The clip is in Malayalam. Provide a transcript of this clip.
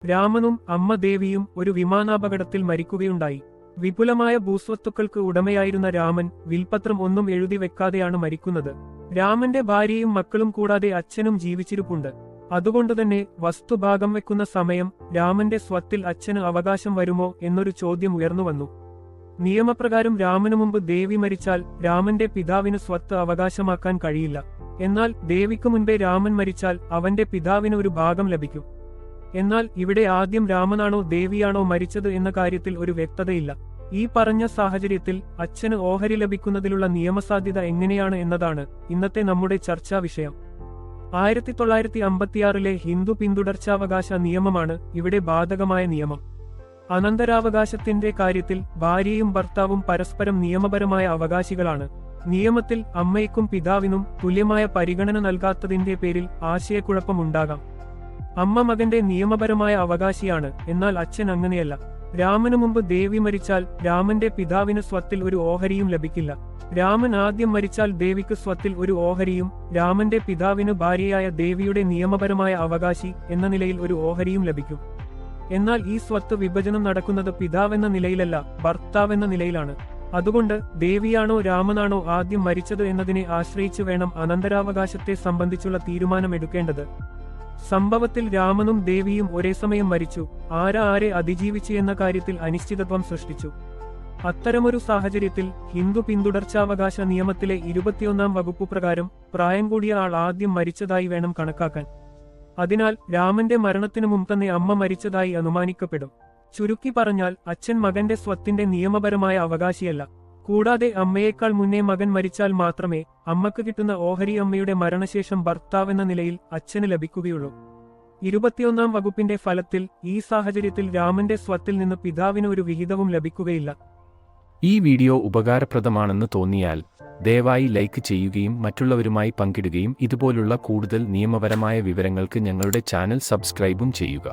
രാമനും അമ്മ ദേവിയും ഒരു വിമാനാപകടത്തിൽ മരിക്കുകയുണ്ടായി. വിപുലമായ ഭൂസ്വത്തുക്കൾക്ക് ഉടമയായിരുന്ന രാമൻ വിൽപത്രം ഒന്നും എഴുതി വെക്കാതെയാണ് മരിക്കുന്നത്. രാമന്റെ ഭാര്യയും മക്കളും കൂടാതെ അച്ഛനും ജീവിച്ചിരിപ്പുണ്ട്. അതുകൊണ്ടുതന്നെ വസ്തു ഭാഗം വെക്കുന്ന സമയം രാമന്റെ സ്വത്തിൽ അച്ഛന് അവകാശം വരുമോ എന്നൊരു ചോദ്യം ഉയർന്നുവന്നു. നിയമപ്രകാരം രാമനു മുമ്പ് ദേവി മരിച്ചാൽ രാമന്റെ പിതാവിന് സ്വത്ത് അവകാശമാക്കാൻ കഴിയില്ല. എന്നാൽ ദേവിക്ക് മുൻപേ രാമൻ മരിച്ചാൽ അവന്റെ പിതാവിന് ഒരു ഭാഗം ലഭിക്കും. എന്നാൽ ഇവിടെ ആദ്യം രാമനാണോ ദേവിയാണോ മരിച്ചത് എന്ന കാര്യത്തിൽ ഒരു വ്യക്തതയില്ല. ഈ പറഞ്ഞ സാഹചര്യത്തിൽ അച്ഛന് ഓഹരി ലഭിക്കുന്നതിലുള്ള നിയമസാധ്യത എങ്ങനെയാണ് എന്നതാണ് ഇന്നത്തെ നമ്മുടെ ചർച്ചാ വിഷയം. 1956 ഹിന്ദു പിന്തുടർച്ചാവകാശ നിയമമാണ് ഇവിടെ ബാധകമായ നിയമം. അനന്തരാവകാശത്തിന്റെ കാര്യത്തിൽ ഭാര്യയും ഭർത്താവും പരസ്പരം നിയമപരമായ അവകാശികളാണ്. നിയമത്തിൽ അമ്മയ്ക്കും പിതാവിനും തുല്യമായ പരിഗണന നൽകാത്തതിന്റെ പേരിൽ ആശയക്കുഴപ്പമുണ്ടാകാം. അമ്മ മകന്റെ നിയമപരമായ അവകാശിയാണ്, എന്നാൽ അച്ഛൻ അങ്ങനെയല്ല. രാമനു മുമ്പ് ദേവി മരിച്ചാൽ രാമന്റെ പിതാവിന് സ്വത്തിൽ ഒരു ഓഹരിയും ലഭിക്കില്ല. രാമൻ ആദ്യം മരിച്ചാൽ ദേവിക്ക് സ്വത്തിൽ ഒരു ഓഹരിയും രാമന്റെ പിതാവിന് ഭാര്യയായ ദേവിയുടെ നിയമപരമായ അവകാശി എന്ന നിലയിൽ ഒരു ഓഹരിയും ലഭിക്കും. എന്നാൽ ഈ സ്വത്ത് വിഭജനം നടക്കുന്നത് പിതാവെന്ന നിലയിലല്ല, ഭർത്താവെന്ന നിലയിലാണ്. അതുകൊണ്ട് ദേവിയാണോ രാമനാണോ ആദ്യം മരിച്ചത് എന്നതിനെ ആശ്രയിച്ച് വേണം അനന്തരാവകാശത്തെ സംബന്ധിച്ചുള്ള തീരുമാനമെടുക്കേണ്ടത്. സംഭവത്തിൽ രാമനും ദേവിയും ഒരേ സമയം മരിച്ചു. ആരെ അതിജീവിച്ചു എന്ന കാര്യത്തിൽ അനിശ്ചിതത്വം സൃഷ്ടിച്ചു. അത്തരമൊരു സാഹചര്യത്തിൽ ഹിന്ദു പിന്തുടർച്ചാവകാശ നിയമത്തിലെ 21-ാം വകുപ്പ് പ്രകാരം പ്രായം കൂടിയ ആൾ ആദ്യം മരിച്ചതായി വേണം കണക്കാക്കാൻ. അതിനാൽ രാമന്റെ മരണത്തിനു മുമ്പ് തന്നെ അമ്മ മരിച്ചതായി അനുമാനിക്കപ്പെടും. ചുരുക്കി പറഞ്ഞാൽ അച്ഛൻ മകന്റെ സ്വത്തിന്റെ നിയമപരമായ അവകാശിയല്ല. കൂടാതെ അമ്മയേക്കാൾ മുന്നേ മകൻ മരിച്ചാൽ മാത്രമേ അമ്മക്ക് കിട്ടുന്ന ഓഹരി അമ്മയുടെ മരണശേഷം ഭർത്താവെന്ന നിലയിൽ അച്ഛന് ലഭിക്കുകയുള്ളൂ. 21-ാം വകുപ്പിന്റെ ഫലത്തിൽ ഈ സാഹചര്യത്തിൽ രാമന്റെ സ്വത്തിൽ നിന്ന് പിതാവിന് ഒരു വിഹിതവും ലഭിക്കുകയില്ല. ഈ വീഡിയോ ഉപകാരപ്രദമാണെന്ന് തോന്നിയാൽ ദയവായി ലൈക്ക് ചെയ്യുകയും മറ്റുള്ളവരുമായി പങ്കിടുകയും ഇതുപോലുള്ള കൂടുതൽ നിയമപരമായ വിവരങ്ങൾക്ക് ഞങ്ങളുടെ ചാനൽ സബ്സ്ക്രൈബും ചെയ്യുക.